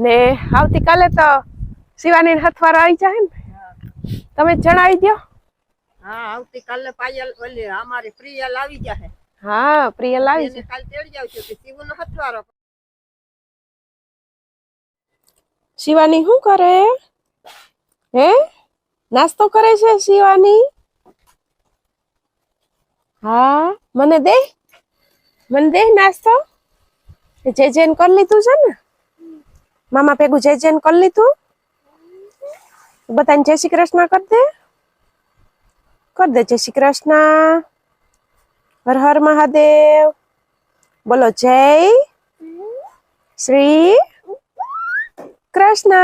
ને આવતીકાલે તો શિવાની હથવારો આવી જાય ને, તમે જણાવી દો. હા, આવતીકાલે પાયલ ઓલી અમારી પ્રિયલ આવી જાય. હા, પ્રિયલ આવી જાય. કાલ તેડી આવજો કે શિવનો હથવારો. શિવાની શું કરે? હે, નાસ્તો કરે છે શિવાની? હા, મને દે નાસ્તો. જેન કરી લીધું છે ને, મામા ભેગું જેન કરી લીધું. બધાને જય શ્રી કૃષ્ણ કર દે. જય શ્રી કૃષ્ણ. હર હર મહાદેવ. બોલો જય શ્રી કૃષ્ણ.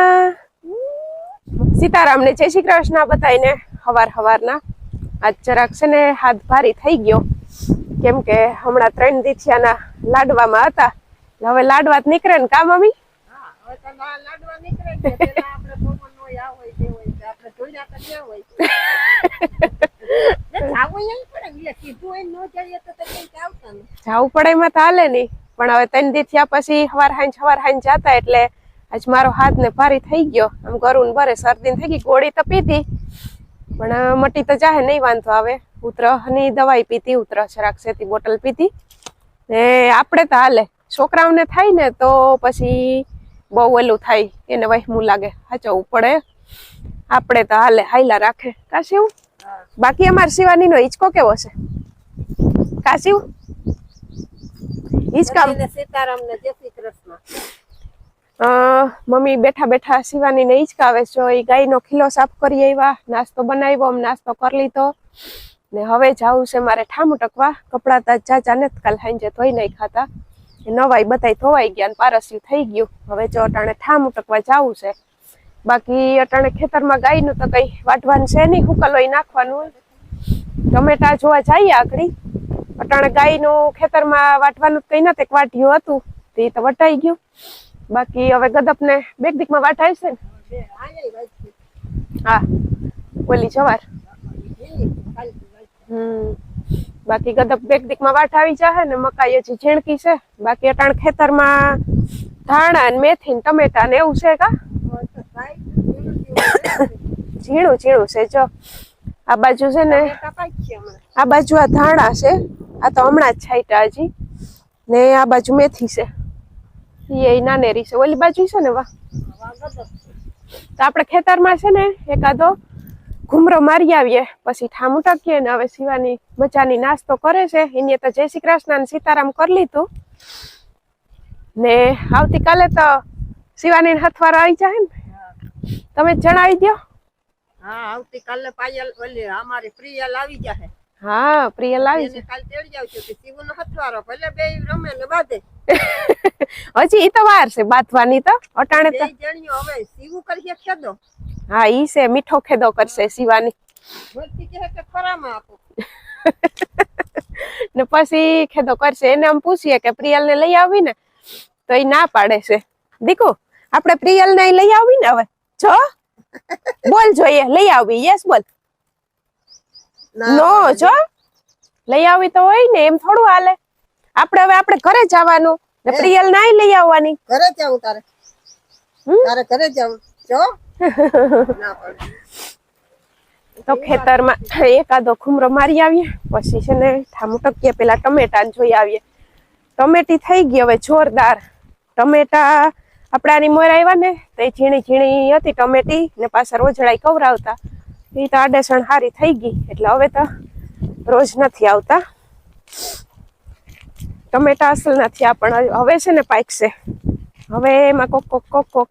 સીતારામને જય શ્રી કૃષ્ણ બતાવીને હવારના. આજ જરાક છે ને હાથ ભારી થઈ ગયો, કેમ કે હમણાં 3 દીથિયાના લાડવામાં હતા. હવે લાડવા જ નીકળે ને, કા મમ્મી? હા, હવે તો લાડવા નીકળે છે. પેલા આપણે ભગવાન નો આ હોય તે હોય, આપણે ઢોળ્યા તો ગયા હોય. જાવું પડે એમાં તો હાલે નહીં, પણ હવે 3 દીથિયા પછી હવાર હાંજ જાતા એટલે આજ મારો હાથ ને ભારી થઈ ગયો. આમ કરું ને બરે શરદી થઈ ગઈ. ગોળી તો પીધી પણ મટી તો જાહે, નહીં વાંધો આવે. ઉધરસની દવાઈ પીધી, ઉધરસ રાક્ષેતી બોટલ પીધી ને આપણે તો હાલે. છોકરાઓને થાય ને તો પછી બહુ ઓલું થાય, એને વહેમું લાગે, હાચવવું પડે. આપણે તો હાલે, હાઈલા રાખે. કાશી બાકી અમાર શિવાની નો હિંચકો કેવો છે? કાશી હિંચકા સીતારામ ને જય શ્રી કૃષ્ણ. મમ્મી બેઠા બેઠા શિવાની ને હિંચકાવે છે. એ ગાય નો ખીલો સાફ કરી આવ્યા, નાસ્તો બનાવ્યો, નાસ્તો કરી લીધો ને હવે જાવું છે મારે ઠામું ટકવા. કપડા તા ચાચા ને કાલ હાંજે ધોઈ નહીં ખાતા, નવાઈ બધાય ધોવાઈ ગયા, પારસ્યું થઈ ગયું. હવે જો અટાણે ઠામું ટકવા જાવું છે. બાકી અટાણે ખેતરમાં ગાયનું તો કઈ વાટવાનું છે નહીં, હુકલોય નાખવાનું. ટમેટા જોવા જઈએ આકડી. અટાણે ગાયનું ખેતરમાં વાટવાનું કઈ નથી, એક વાટ્યું હતું તે તો વટાઈ ગયું. બાકી હવે ગદપ ને બેગદીકમાં વાટાય છે ને. હા, ઓલી જવાર. બાકી ગદપ બેગદીકમાં વાટાવી જાહે ને મકાઈ હજી ઝીણકી છે. બાકી અટાણે ખેતરમાં ધાણા ને મેથી ને ટમેટા ને એવું છે. કા ઝીણું છે. જો આ બાજુ છે ને, આ બાજુ આ ધાણા છે, આ તો હમણાં જ છાંટ્યા હજી. ને આ બાજુ મેથી છે, એ નાનેરી છે. ઓલી બાજુ છે ને વાહ. તો આપણે ખેતરમાં છે ને એકાદો ઘુમરો મારી આવીએ, પછી ઠામું ટકીએ ને. હવે શિવાની મજાની નાસ્તો કરે છે. એને તો જય શ્રી કૃષ્ણ ને સીતારામ કરી લીધું ને આવતીકાલે તો શિવાની હથવારો આવી જાય ને, તમે જણાવી દો. હા, આવતીકાલે પાયલ ઓલી અમારી પ્રિયલ આવી જાય. હા, પ્રિયલ આવી છે. કાલ તેડી આવજો કે શિવનો હથવારો. ભલે બે રમે ને બાંધે. હજી ઈ તો વાર છે બાંધવાની. તો અટાણે તો જણ્યો હવે શિવ કરીએ ખેદો. હા, ઈ છે મીઠો ખેદો કરશે શિવાની. બોલતી કે ખરામાં આપો ને પછી ખેદો કરશે. એને આમ પૂછીએ કે પ્રિયલ ને લઈ આવી ને, તો એ ના પાડે છે. દીકુ આપણે પ્રિયલ ને લઈ આવી ને. હવે જો બોલ જોઈએ લઈ આવી. યસ બોલ. નો જો લઈ આવી તો હોય ને, એમ થોડું હાલે. આપણે હવે આપણે ઘરે જવાનું ને પ્રિયલ નાઈ લઈ આવવાની. ઘરે જાવું તારે? તારે ઘરે જાવું જો. તો ખેતરમાં એકાદો ખુમરો મારી આવીએ, પછી છે ને ઠામું ટકીએ. પેલા ટમેટા જોઈ આવીએ. ટમેટી થઈ ગઈ હવે જોરદાર. ટમેટા આપણે આની મોર આવ્યા ને તો એ ઝીણી હતી ટમેટી ને, પાછા રોજડાઈ કવરાવતા. એ તો આડેસણ હારી થઈ ગઈ એટલે હવે તો રોજ નથી આવતા. ટમેટા અસલ નથી પણ હવે છે ને પાકશે. હવે એમાં કોક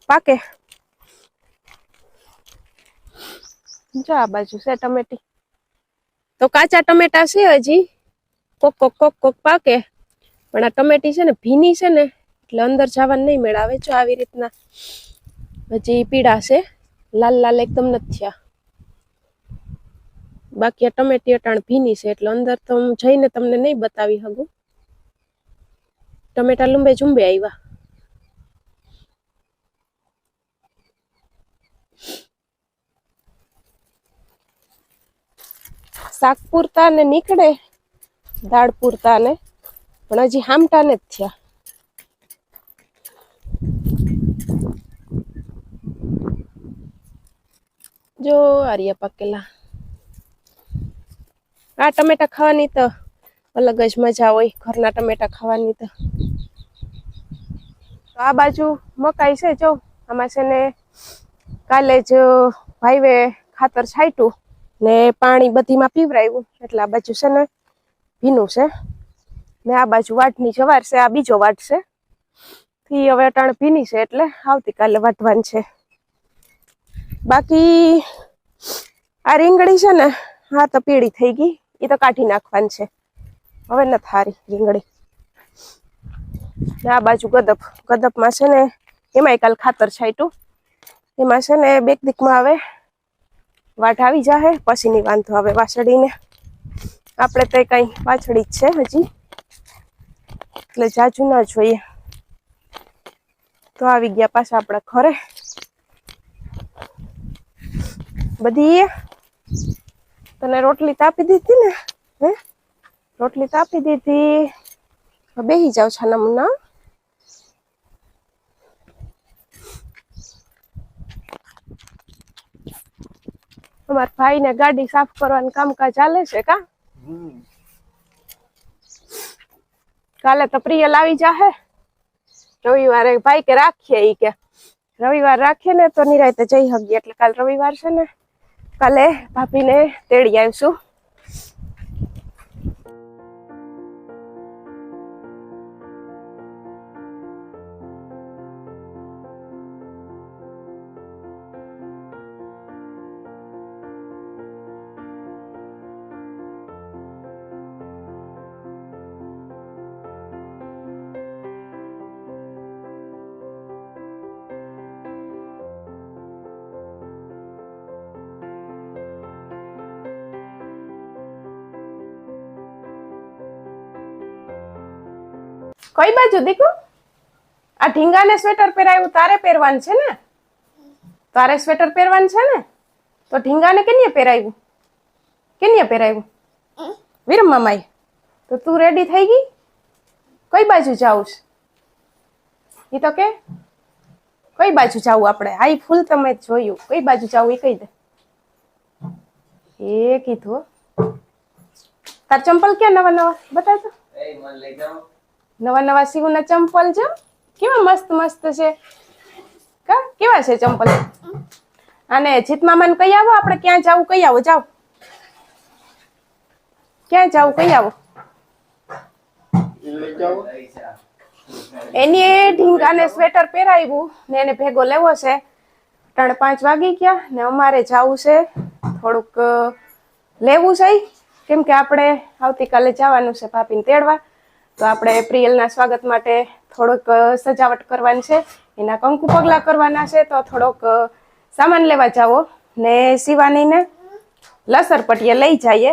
પાકે. જો આ બાજુ છે ટમેટી, તો કાચા ટમેટા છે હજી. કોક પાકે. પણ આ ટમેટી છે ને ભીની છે ને એટલે અંદર જવાનું નહીં મેળાવે. જો આવી રીતના હજી પીળા છે, લાલ એકદમ નથી થયા. બાકી આ ટમેટી અટાણ ભીની છે એટલે અંદર તો હું જઈને તમને નહીં બતાવી શકું. ટમેટા લંબે ઝુંબે આવ્યા. શાક પૂરતા ને નીકળે, દાળ પૂરતા ને, પણ હજી હામટા ને જ થયા. જો આર્યા પાકેલા આ ટમેટા ખાવાની તો અલગ જ મજા હોય ઘરના ટમેટા ખાવાની તો આ બાજુ મકાઈ છે જો આમાં છે ને કાલે જ ભાઈવે ખાતર છાંટ્યું ને પાણી બધીમાં પીવરાયું એટલે આ બાજુ છે ને ભીનું છે ને આ બાજુ વાટની જવાર છે આ બીજો વાટ છે થી હવે અટાણ ભીની છે એટલે આવતીકાલે વાટવાનું છે બાકી આ રીંગણી છે ને હા તો પીળી થઈ ગઈ એ તો કાઢી નાખવાની છે હવે ન થારી રીંગણી ને આ બાજુ ગદપમાં છે ને એમાંય કાલ ખાતર છાંટ્યું એમાં છે ને બેક દીકમાં હવે વાટ આવી જાહે પછી ની વાંધો હવે વાછડીને આપણે તો કઈ વાછડી જ છે હજી એટલે જાજુ ના જોઈએ તો આવી ગયા પાછા આપણા ઘરે બધી તને રોટલી તાપી દીધી ને હે રોટલી તાપી દીધી બેહી જાવ છાના મુના અમાર ભાઈ ને ગાડી સાફ કરવાનું કામકાજ ચાલે છે કા કાલે તો પ્રિય લાવી જાહે રવિવારે ભાઈ કે રાખીએ ઈ કે રવિવાર રાખીએ ને તો નિરાયતે જઈ હગીએ એટલે કાલ રવિવાર છે ને કાલે ભાભીને તેડી આવીશું કઈ બાજુ દીકુ આ ઢીંગાને સ્વેટર પહેરાયું તારે પહેરવાનું છે ને તારે સ્વેટર પહેરવાનું છે ને તો ઢીંગાને કેને પહેરાયું વિરમ મામાએ તો તું રેડી થઈ ગઈ કઈ બાજુ જાવું છે ઈ તો કે કઈ બાજુ જાવું આપણે આઈ ફૂલ તમે જોયું કઈ બાજુ જાવું એ કહી દે એ કીધું તાર ચંપલ ક્યાં નવા નવા બતાવ તો નવા નવા સીવના ચંપલ છે કેવા મસ્ત મસ્ત છે કા કેવા છે ચંપલ અને જીત મામાને કહી આવો આપણે ક્યાં જાવું કહી આવો જાવ ક્યાં જાવું કહી આવો એની ઢીંગાને સ્વેટર પહેરાવ્યું ને એને ભેગો લેવો છે 3-5 વાગી ગયા ને અમારે જાવું છે થોડુંક લેવું છે કેમ કે આપણે આવતીકાલે જવાનું છે ભાભીને તેડવા તો આપણે પ્રિયલના સ્વાગત માટે થોડોક સજાવટ કરવાની છે એના કંકુ પગલા કરવાના છે તો થોડોક સામાન લેવા જાવો ને શિવાનીને લસરપટીએ લઈ જઈએ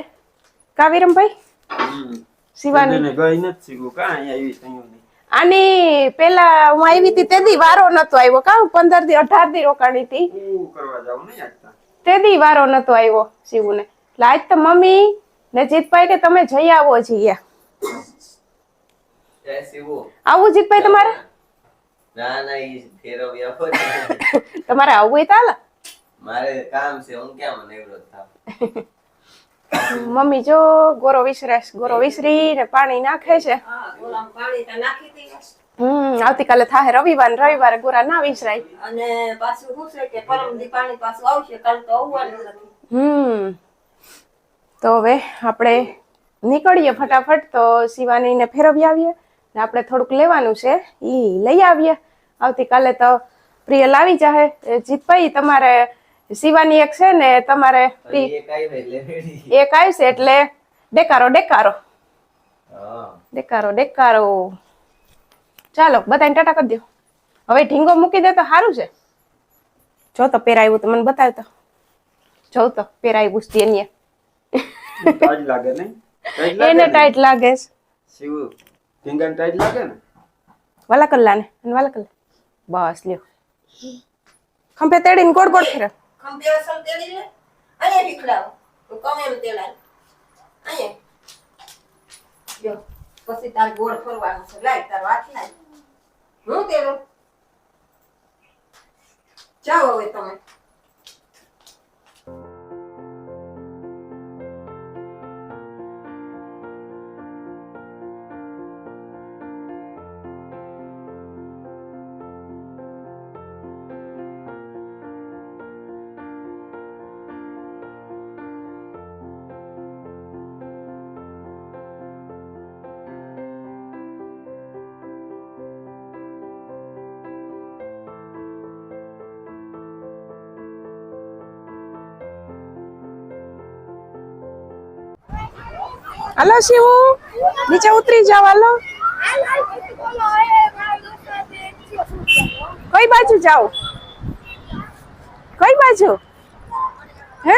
કા વિરમભાઈ શિવાની આની પેલા હું આવી હતી તે દી વારો નતો આવ્યો કા 15 દી 18 દી રોકાણી હતી તે દી વારો નતો આવ્યો શિવુને એટલે આજ તો મમ્મી ને જીતભાઈ કે તમે જઈ આવો છીએ આવું જીતભાઈ તમારે તમારે આવું હોય તાલ મારે કામ છે હું ક્યાં મને એવડો થાપ મમ્મી જો ગોરો વિસરી ને પાણી નાખે છે આવતીકાલે થાહે રવિવારે ગોરા ના વિસરાય અને પાછું શું છે કે પરમ દી પાણી પાછું આવશે કાલ તો આવવાનું નથી તો હવે આપણે નીકળીએ ફટાફટ તો શિવાનીને ફેરવી આવીએ ને આપણે થોડુંક લેવાનું છે ઈ લઈ આવીએ આવતીકાલે તો પ્રિય લાવી જાહે જીતભાઈ તમારે શિવાની એક છે ને તમારે એક આવશે એટલે ડેકારો ચાલો બધાને ટાટા કરી દો હવે ઢીંગો મૂકી દે તો સારું છે જો તો પહેરાયું તો મને બતાવ તો જો તો પહેરાયું ગુસ્તી એને એને ટાઈટ લાગે છે વાલા કલ્લા બસ લ્યો ખંભે તેડીને ગોળ ગોળ ફેરવ ખંભે અસલ તેડી લે અહીંયા નીકળાવ તો કમ એમ તેડાય અહીંયા જો પછી તાર ગોળ ફરવાનું છે લાય તાર વાત લાય હું તેડો જાઓ હવે તમે. હાલો શિવુ, નીચે ઉતરી જાવ. હાલો, કઈ બાજુ જાવ? કઈ બાજુ? હે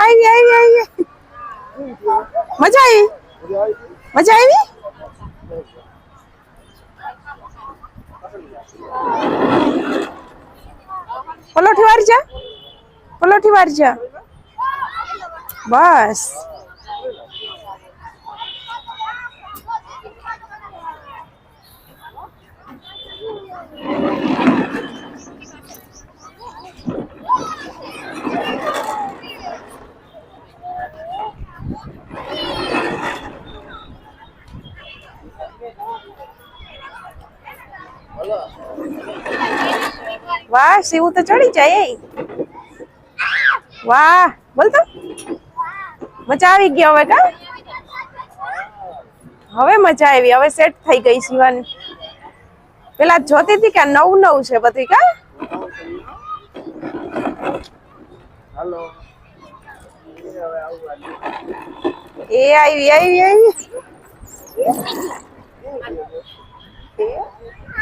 આવી આવી આવી. મજા આવી? મજા આવી? પલોઠી વાર જા, પલોઠી વાર જા. બસ વાહ, શિવ તો ચડી જાય. વાહ, બોલ તો. મજા આવી ગઈ હવે કા? હવે મજા આવી, હવે સેટ થઈ ગઈ શિવાની. પેલા જોતી હતી કે નવું નવું છે બધી કા? એ આવી આવી આવી.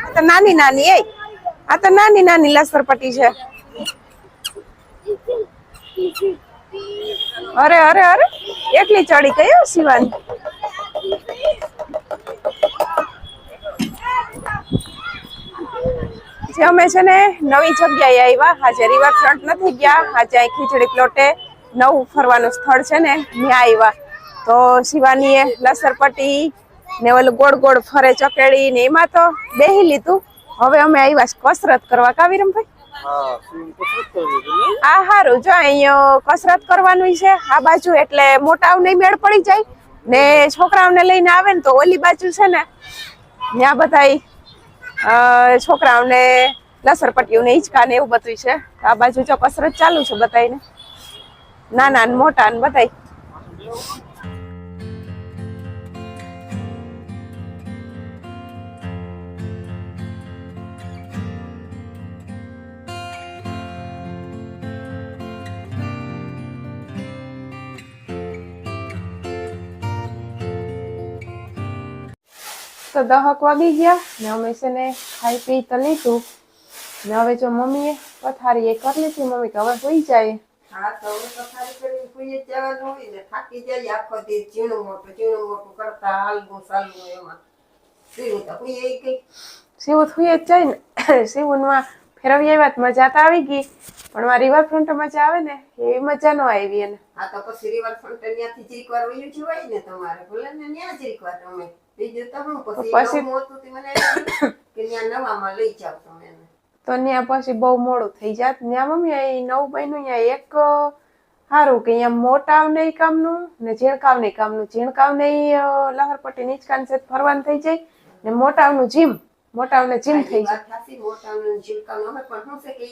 આ તો નાની નાની એ, આ તો નાની નાની લસરપટ્ટી છે. અરે અરે અરે, એકલી ચડી ગઈ શિવાની. અમે છે ને નવી જગ્યાએ આવ્યા. આજે રિવરફ્રન્ટ નથી ગયા, આજે અહીં ખીચડી પ્લોટે નવું ફરવાનું સ્થળ છે ને ત્યાં આવ્યા. તો શિવાનીએ લસરપટ્ટી ને ઓલું ગોળ ગોળ ફરે ચકેડી ને એમાં તો બેહી લીધું. હવે અમે આવ્યા કસરત કરવા. કા વિરમભાઈ? આ હારું, જો અહીંયા કસરત કરવાનું છે આ બાજુ, એટલે મોટાઓને મેળ પડી જાય ને છોકરાઓને લઈને આવે ને તો ઓલી બાજુ છે ને ત્યાં બધા છોકરાઓને લસરપટ્ટીઓ ને હિંચકા ને એવું બધું છે. આ બાજુ જો કસરત ચાલુ છે બધાને, નાના ને મોટા ને બધા. તો 10 વાગી ગયા ને અમે છે ને ખાઈ પી તો લીધું ને હવે જો મમ્મીએ પથારી એ કરી લીધી. મમ્મી કે હવે સુઈ જાય. હા, તો હવે પથારી કરીને સુઈ જ જવાનું હોય ને. થાકી જાય આખો દી ઝીણું મોટું કરતા હાલવું ચાલવું એમાં. સીવું તો સુઈ ગઈ. સીવું સુઈ જ જાય ને. સીવુંમાં ફેરવી આવ્યા મજા તો આવી ગઈ, પણ આ રિવરફ્રન્ટ મજા આવે ને એવી મજા ન આવી એને. હા, તો પછી રિવરફ્રન્ટ ત્યાંથી જીરીક વાર વયું જ હોય ને તમારે, ભલે ને ત્યાં જીરીક વાર તમે. બીજું તો હું પછી મોતું મને કે ત્યાં નવામાં લઈ જાવ તમે. તો ત્યાં પછી બહુ મોડું થઈ જાત. ત્યાં મમ્મી અહીં નવું બન્યું, ત્યાં એક સારું કે અહીંયા મોટાવ નહીં કામનું ને ઝીણકાવ નહીં કામનું. ઝીણકાવ નહીં લહરપટ્ટી નીચકાન છે ફરવાનું થઈ જાય ને મોટાવનું જીમ, મોટાવને જીમ થઈ જાય. મોટાવનું ઝીણકાવનું હવે પણ શું છે કે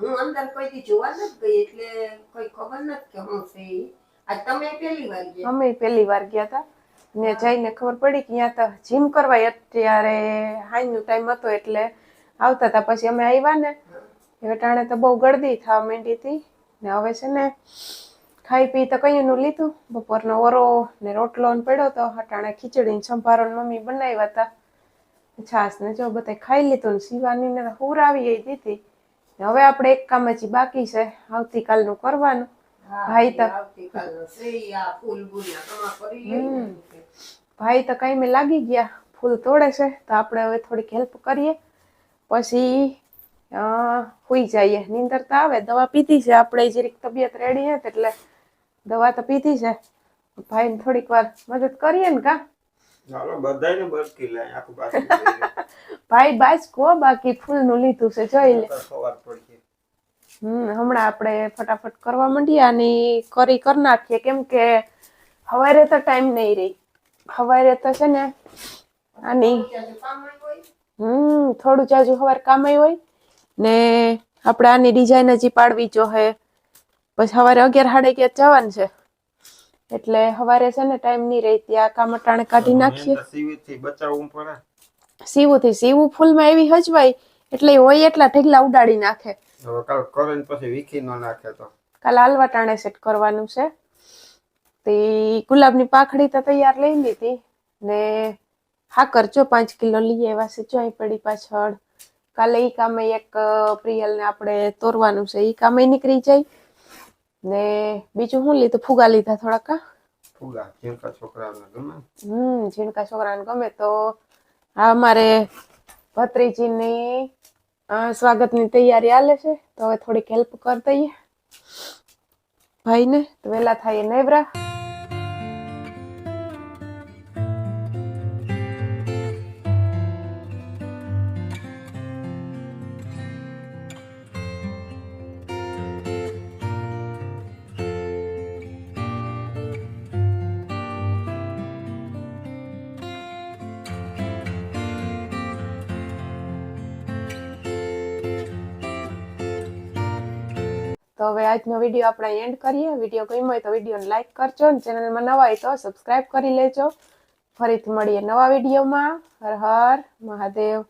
હું અંદર કોઈ દી જોવા નથી ગઈ એટલે કોઈ ખબર નથી કે શું છે. આજ તમે પહેલી વાર ગયા? અમે પહેલી વાર ગયા હતા ને જઈને ખબર પડી કે ત્યાં તો જીમ કરવાય. અત્યારે હાઈનો ટાઈમ હતો એટલે આવતા હતા. પછી અમે આવ્યા ને એ ટાણે તો બહુ ગળદી થવા માંડી હતી ને હવે છે ને ખાઈ પી તો કયું નું લીધું. બપોરનો ઓરો ને રોટલો પડ્યો તો અટાણે ખીચડી સંભારો મમ્મી બનાવ્યા હતા. છાસ ને જો બધા ખાઈ લીધું ને શિવાની ને હુર આવી ગઈ દીધી. હવે આપણે એક કામ હજી બાકી છે આવતીકાલનું કરવાનું. ભાઈ તો આવતીકાલનો શ્રી આ ફૂલ બુલના કમા કરી લઈએ. ભાઈ તો કઈ મેં લાગી ગયા, ફૂલ તોડે છે તો આપણે હવે થોડીક હેલ્પ કરીએ, પછી સુઈ જઈએ. નીંદર તો આવે, દવા પીધી છે આપણે, જરીક તબિયત રેડી હે એટલે દવા તો પીધી છે. ભાઈને થોડીક વાર મદદ કરીએ ને કા ચાલો બધાયને બરકી લે આખું બાકી ભાઈ બાજકો બાકી ફૂલ નું લીધું છે, જોઈ લે. સવાર પડી હમણાં આપણે ફટાફટ કરવા માંડીએ અને કરી નાખીએ, કેમ કે હવારે તો ટાઈમ નહીં રહી. હવારે તો છે ને આની થોડું જાજુ હવાર કામ હોય ને આપણે આની ડિઝાઇન હજી પાડવી જોઈએ, પછી સવારે 11:30 જવાનું છે એટલે સવારે છે ને ટાઈમ નહીં રહી. ત્યાં કામ અટાણે કાઢી નાખીએ. સીવીથી બચાવવું પડે. સીવું ફૂલમાં એવી હજવાય એટલે હોય એટલા ઢગલા ઉડાડી નાખે. હવે કાલ કરીને પછી વીખી ન નાખે તો કાલ હાલવા ટાણે સેટ કરવાનું છે. તે ગુલાબની પાખડી તો તૈયાર લઈ લીધી ને હાકર જો 5 કિલો લઈ આવ્યા છે, જો અહીં પડી પાછળ. કાલે ઈ કામે એક પ્રિયલને આપણે તોરવાનું છે, ઈ કામે નીકળી જાય. ને બીજું શું લીધું? ફુગા લીધા થોડાક. ફુગા ઝીણકા છોકરાઓને ગમે. ઝીણકા છોકરાને ગમે તો આ અમારે ભત્રીજીની સ્વાગતની તૈયારી હાલે છે તો હવે થોડીક હેલ્પ કરી દઈએ ભાઈને, તો વહેલા થાય નેવરા. તો હવે આજનો વિડીયો આપણે એન્ડ કરીએ. વિડીયો ગમ્યો હોય તો વિડીયોને લાઈક કરજો, અને ચેનલમાં નવા હોય તો સબસ્ક્રાઇબ કરી લેજો. ફરીથી મળીએ નવા વિડીયોમાં. હર હર મહાદેવ.